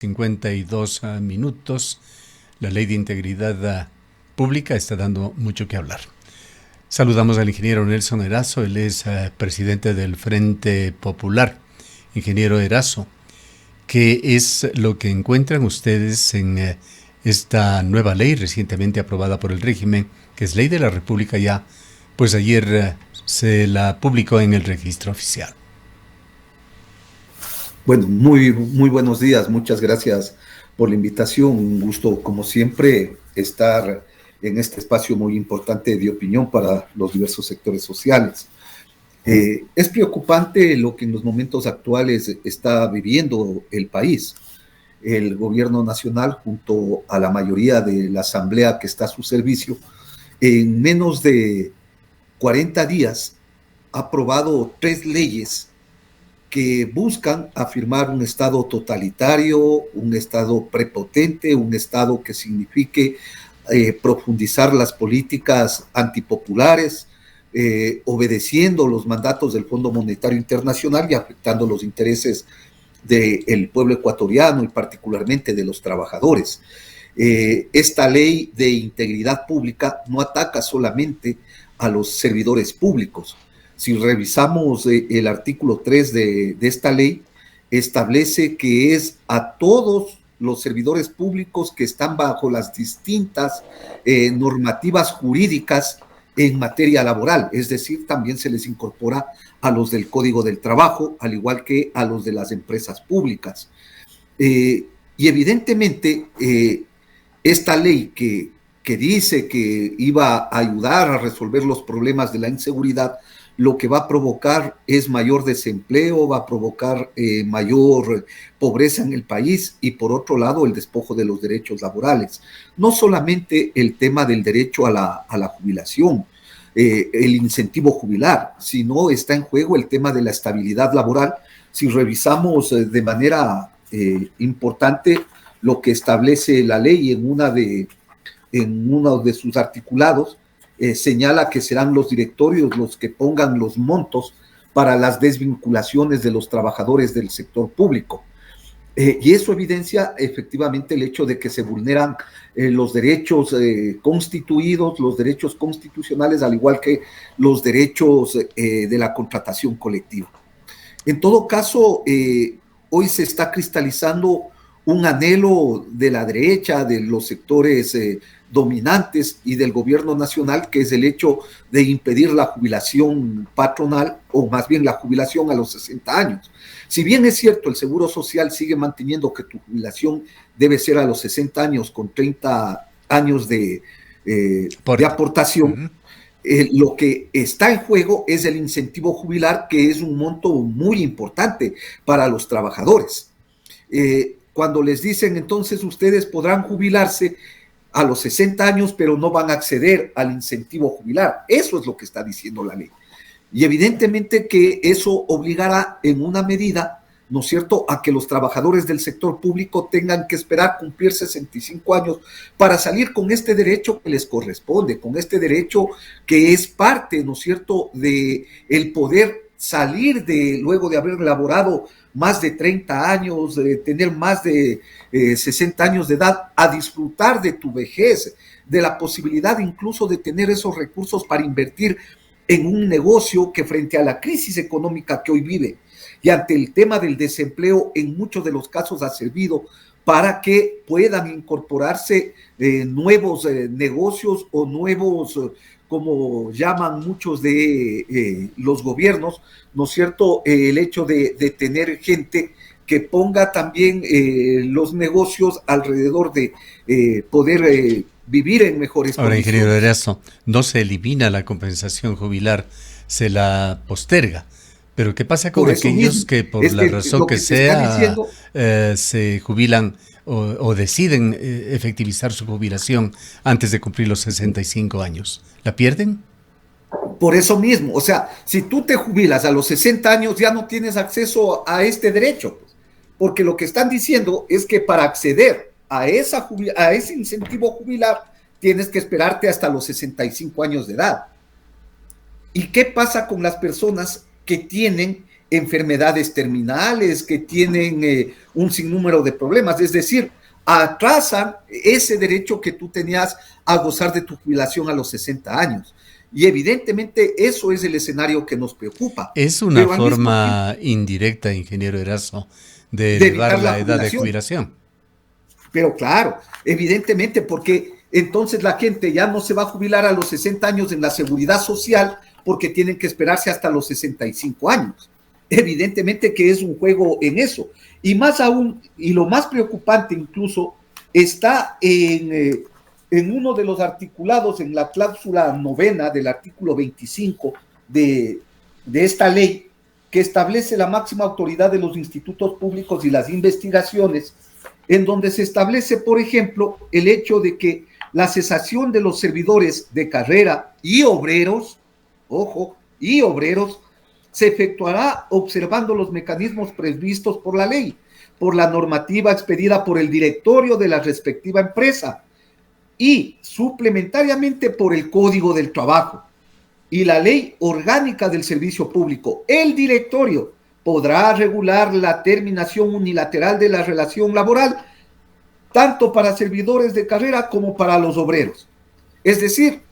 52 minutos. La ley de integridad pública está dando mucho que hablar. Saludamos al ingeniero Nelson Erazo, él es presidente del Frente Popular. Ingeniero Erazo, ¿qué es lo que encuentran ustedes en esta nueva ley recientemente aprobada por el régimen, que es ley de la República ya? Pues ayer se la publicó en el registro oficial. Bueno, muy buenos días. Muchas gracias por la invitación. Un gusto, como siempre, estar en este espacio muy importante de opinión para los diversos sectores sociales. Es preocupante lo que en los momentos actuales está viviendo el país. El gobierno nacional, junto a la mayoría de la asamblea que está a su servicio, en menos de 40 días ha aprobado 3 leyes que buscan afirmar un Estado totalitario, un Estado prepotente, un Estado que signifique profundizar las políticas antipopulares, obedeciendo los mandatos del Fondo Monetario Internacional y afectando los intereses del pueblo ecuatoriano y particularmente de los trabajadores. Esta ley de integridad pública no ataca solamente a los servidores públicos. Si revisamos el artículo 3 de esta ley, establece que es a todos los servidores públicos que están bajo las distintas normativas jurídicas en materia laboral, es decir, también se les incorpora a los del Código del Trabajo, al igual que a los de las empresas públicas. Y evidentemente, esta ley que dice que iba a ayudar a resolver los problemas de la inseguridad, lo que va a provocar es mayor desempleo, va a provocar mayor pobreza en el país y, por otro lado, el despojo de los derechos laborales. No solamente el tema del derecho a la jubilación, el incentivo jubilar, sino está en juego el tema de la estabilidad laboral. Si revisamos de manera importante lo que establece la ley en uno de sus articulados, señala que serán los directorios los que pongan los montos para las desvinculaciones de los trabajadores del sector público. Y eso evidencia efectivamente el hecho de que se vulneran los derechos constituidos, los derechos constitucionales, al igual que los derechos de la contratación colectiva. En todo caso, hoy se está cristalizando un anhelo de la derecha, de los sectores dominantes y del gobierno nacional, que es el hecho de impedir la jubilación patronal, o más bien la jubilación a los 60 años. Si bien es cierto, el Seguro Social sigue manteniendo que tu jubilación debe ser a los 60 años con 30 años de aportación, lo que está en juego es el incentivo jubilar, que es un monto muy importante para los trabajadores. Cuando les dicen, entonces ustedes podrán jubilarse a los 60 años, pero no van a acceder al incentivo jubilar. Eso es lo que está diciendo la ley. Y evidentemente que eso obligará en una medida, ¿no es cierto?, a que los trabajadores del sector público tengan que esperar cumplir 65 años para salir con este derecho que les corresponde, con este derecho que es parte, ¿no es cierto?, de el poder salir luego de haber laborado más de 30 años, de tener más de 60 años de edad, a disfrutar de tu vejez, de la posibilidad incluso de tener esos recursos para invertir en un negocio que, frente a la crisis económica que hoy vive y ante el tema del desempleo, en muchos de los casos ha servido para que puedan incorporarse nuevos negocios o nuevos, como llaman muchos de los gobiernos, ¿no es cierto?, el hecho de tener gente que ponga también los negocios alrededor de poder vivir en mejores condiciones. Ahora, ingeniero Erazo, no se elimina la compensación jubilar, se la posterga. Pero ¿qué pasa con aquellos que por la razón que sea se jubilan o deciden efectivizar su jubilación antes de cumplir los 65 años? ¿La pierden? Por eso mismo, o sea, si tú te jubilas a los 60 años ya no tienes acceso a este derecho, pues, porque lo que están diciendo es que para acceder a ese incentivo jubilar tienes que esperarte hasta los 65 años de edad. ¿Y qué pasa con las personas que tienen enfermedades terminales, que tienen un sinnúmero de problemas, es decir, atrasan ese derecho que tú tenías a gozar de tu jubilación a los 60 años. Y evidentemente eso es el escenario que nos preocupa. Es una forma indirecta, ingeniero Erazo, de elevar la edad de jubilación. Pero claro, evidentemente, porque entonces la gente ya no se va a jubilar a los 60 años en la seguridad social porque tienen que esperarse hasta los 65 años. Evidentemente que es un juego en eso. Y más aún, y lo más preocupante incluso, está en uno de los articulados, en la cláusula 9 del artículo 25 de esta ley, que establece la máxima autoridad de los institutos públicos y las investigaciones, en donde se establece, por ejemplo, el hecho de que la cesación de los servidores de carrera y obreros, ojo, y obreros, se efectuará observando los mecanismos previstos por la ley, por la normativa expedida por el directorio de la respectiva empresa y suplementariamente por el Código del Trabajo y la Ley Orgánica del Servicio Público. El directorio podrá regular la terminación unilateral de la relación laboral, tanto para servidores de carrera como para los obreros. Es decir,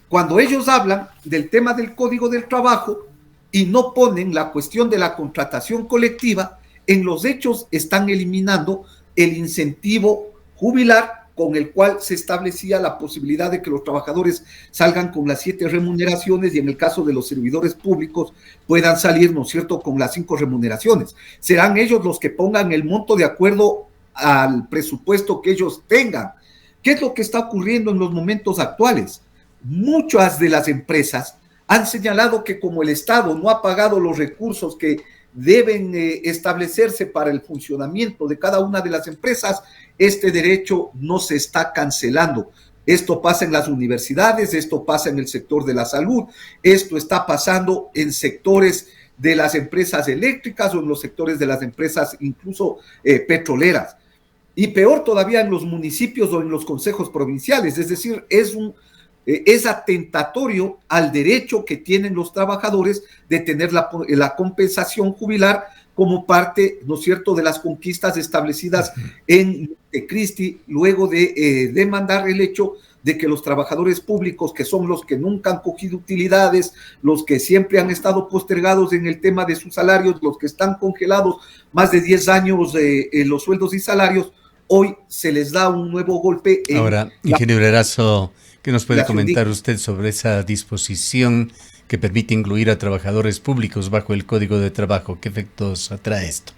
cuando ellos hablan del tema del Código del Trabajo y no ponen la cuestión de la contratación colectiva, en los hechos están eliminando el incentivo jubilar con el cual se establecía la posibilidad de que los trabajadores salgan con las 7 remuneraciones y en el caso de los servidores públicos puedan salir, ¿no es cierto?, con las 5 remuneraciones. Serán ellos los que pongan el monto de acuerdo al presupuesto que ellos tengan. ¿Qué es lo que está ocurriendo en los momentos actuales? Muchas de las empresas han señalado que como el Estado no ha pagado los recursos que deben establecerse para el funcionamiento de cada una de las empresas, este derecho no se está cancelando. Esto pasa en las universidades, esto pasa en el sector de la salud, esto está pasando en sectores de las empresas eléctricas o en los sectores de las empresas incluso petroleras. Y peor todavía en los municipios o en los consejos provinciales, es decir, es atentatorio al derecho que tienen los trabajadores de tener la compensación jubilar como parte, ¿no es cierto?, de las conquistas establecidas en Montecristi, luego de demandar el hecho de que los trabajadores públicos, que son los que nunca han cogido utilidades, los que siempre han estado postergados en el tema de sus salarios, los que están congelados más de 10 años en los sueldos y salarios, hoy se les da un nuevo golpe. Ahora, ingeniero Erazo, ¿qué nos puede comentar usted sobre esa disposición que permite incluir a trabajadores públicos bajo el Código de Trabajo? ¿Qué efectos atrae esto?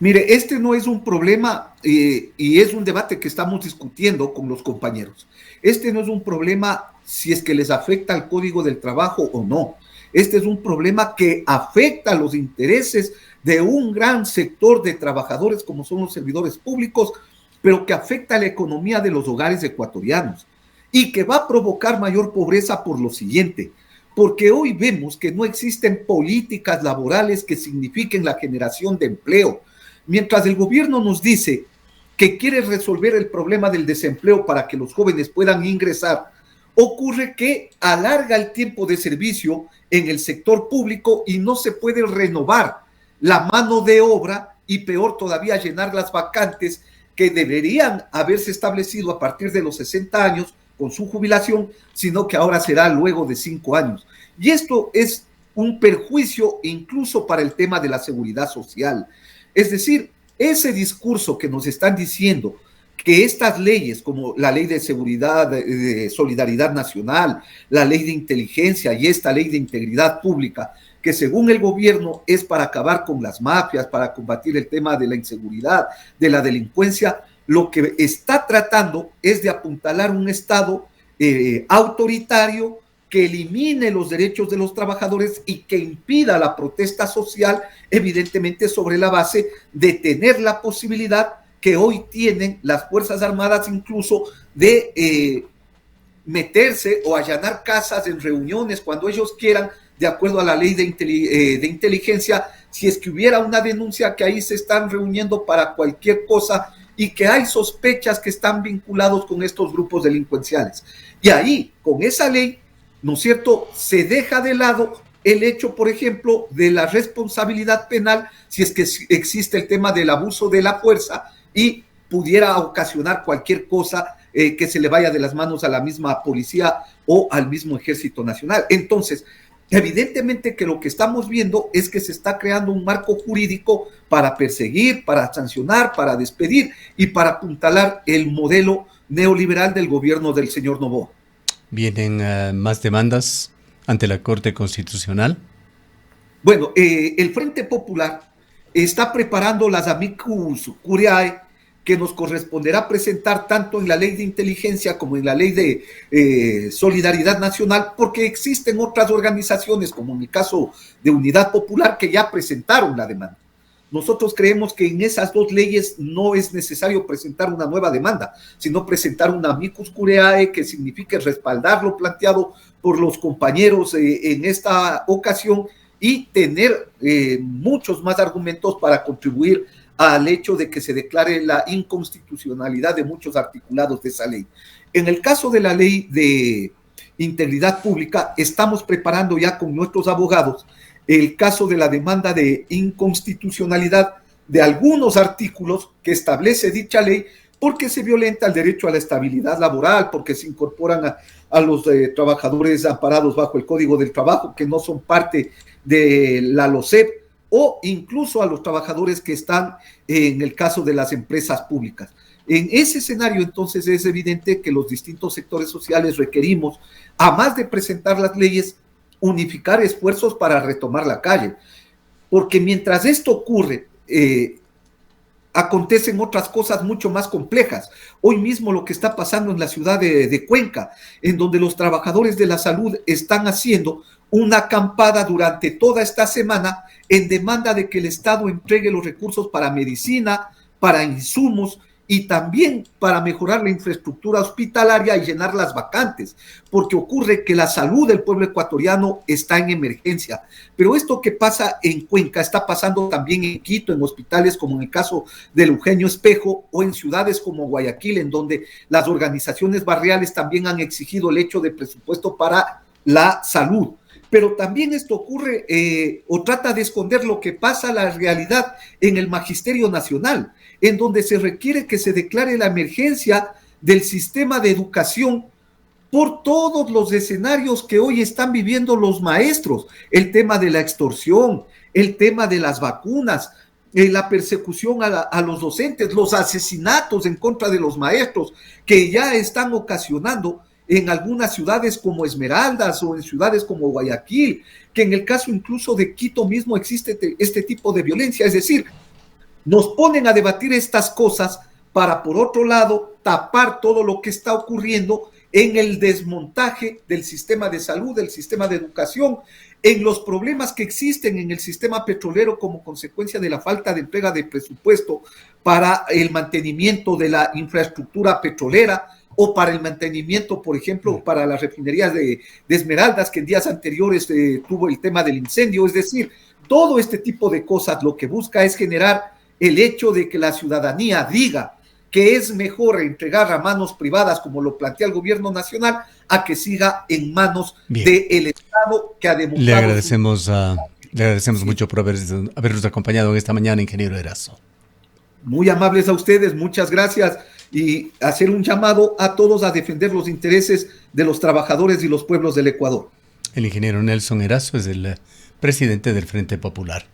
Mire, este no es un problema y es un debate que estamos discutiendo con los compañeros. Este no es un problema si es que les afecta al Código del Trabajo o no. Este es un problema que afecta a los intereses de un gran sector de trabajadores como son los servidores públicos, pero que afecta a la economía de los hogares ecuatorianos y que va a provocar mayor pobreza por lo siguiente, porque hoy vemos que no existen políticas laborales que signifiquen la generación de empleo. Mientras el gobierno nos dice que quiere resolver el problema del desempleo para que los jóvenes puedan ingresar, ocurre que alarga el tiempo de servicio en el sector público y no se puede renovar la mano de obra y peor todavía llenar las vacantes que deberían haberse establecido a partir de los 60 años con su jubilación, sino que ahora será luego de 5 años. Y esto es un perjuicio incluso para el tema de la seguridad social. Es decir, ese discurso que nos están diciendo que estas leyes, como la ley de seguridad, de solidaridad nacional, la ley de inteligencia y esta ley de integridad pública, que según el gobierno es para acabar con las mafias, para combatir el tema de la inseguridad, de la delincuencia, lo que está tratando es de apuntalar un Estado autoritario que elimine los derechos de los trabajadores y que impida la protesta social, evidentemente sobre la base de tener la posibilidad que hoy tienen las Fuerzas Armadas incluso de meterse o allanar casas en reuniones cuando ellos quieran, de acuerdo a la ley de inteligencia, si es que hubiera una denuncia que ahí se están reuniendo para cualquier cosa y que hay sospechas que están vinculados con estos grupos delincuenciales. Y ahí, con esa ley, ¿no es cierto?, se deja de lado el hecho, por ejemplo, de la responsabilidad penal si es que existe el tema del abuso de la fuerza y pudiera ocasionar cualquier cosa que se le vaya de las manos a la misma policía o al mismo Ejército Nacional. Entonces, evidentemente que lo que estamos viendo es que se está creando un marco jurídico para perseguir, para sancionar, para despedir y para apuntalar el modelo neoliberal del gobierno del señor Noboa. ¿Vienen más demandas ante la Corte Constitucional? Bueno, el Frente Popular está preparando las amicus curiae que nos corresponderá presentar tanto en la ley de inteligencia como en la ley de solidaridad nacional, porque existen otras organizaciones, como en el caso de Unidad Popular, que ya presentaron la demanda. Nosotros creemos que en esas dos leyes no es necesario presentar una nueva demanda, sino presentar una amicus curiae que signifique respaldar lo planteado por los compañeros en esta ocasión y tener muchos más argumentos para contribuir al hecho de que se declare la inconstitucionalidad de muchos articulados de esa ley. En el caso de la ley de integridad pública, estamos preparando ya con nuestros abogados el caso de la demanda de inconstitucionalidad de algunos artículos que establece dicha ley, porque se violenta el derecho a la estabilidad laboral, porque se incorporan a los trabajadores amparados bajo el Código del Trabajo, que no son parte de la LOCEP, o incluso a los trabajadores que están en el caso de las empresas públicas. En ese escenario, entonces, es evidente que los distintos sectores sociales requerimos, a más de presentar las leyes, unificar esfuerzos para retomar la calle. Porque mientras esto ocurre, acontecen otras cosas mucho más complejas. Hoy mismo lo que está pasando en la ciudad de Cuenca, en donde los trabajadores de la salud están haciendo una acampada durante toda esta semana en demanda de que el Estado entregue los recursos para medicina, para insumos y también para mejorar la infraestructura hospitalaria y llenar las vacantes, porque ocurre que la salud del pueblo ecuatoriano está en emergencia. Pero esto que pasa en Cuenca está pasando también en Quito, en hospitales como en el caso del Eugenio Espejo, o en ciudades como Guayaquil, en donde las organizaciones barriales también han exigido el hecho de presupuesto para la salud. Pero también esto ocurre o trata de esconder lo que pasa, la realidad en el Magisterio Nacional, en donde se requiere que se declare la emergencia del sistema de educación por todos los escenarios que hoy están viviendo los maestros, el tema de la extorsión, el tema de las vacunas, la persecución a los docentes, los asesinatos en contra de los maestros que ya están ocasionando en algunas ciudades como Esmeraldas o en ciudades como Guayaquil, que en el caso incluso de Quito mismo existe este tipo de violencia. Es decir, nos ponen a debatir estas cosas para, por otro lado, tapar todo lo que está ocurriendo en el desmontaje del sistema de salud, del sistema de educación, en los problemas que existen en el sistema petrolero como consecuencia de la falta de entrega de presupuesto para el mantenimiento de la infraestructura petrolera, o para el mantenimiento, por ejemplo, para las refinerías de Esmeraldas, que en días anteriores tuvo el tema del incendio. Es decir, todo este tipo de cosas lo que busca es generar el hecho de que la ciudadanía diga que es mejor entregar a manos privadas, como lo plantea el gobierno nacional, a que siga en manos del Estado, que ha demostrado... Le agradecemos mucho por habernos acompañado en esta mañana, ingeniero Erazo. Muy amables a ustedes, muchas gracias, y hacer un llamado a todos a defender los intereses de los trabajadores y los pueblos del Ecuador. El ingeniero Nelson Erazo es el presidente del Frente Popular.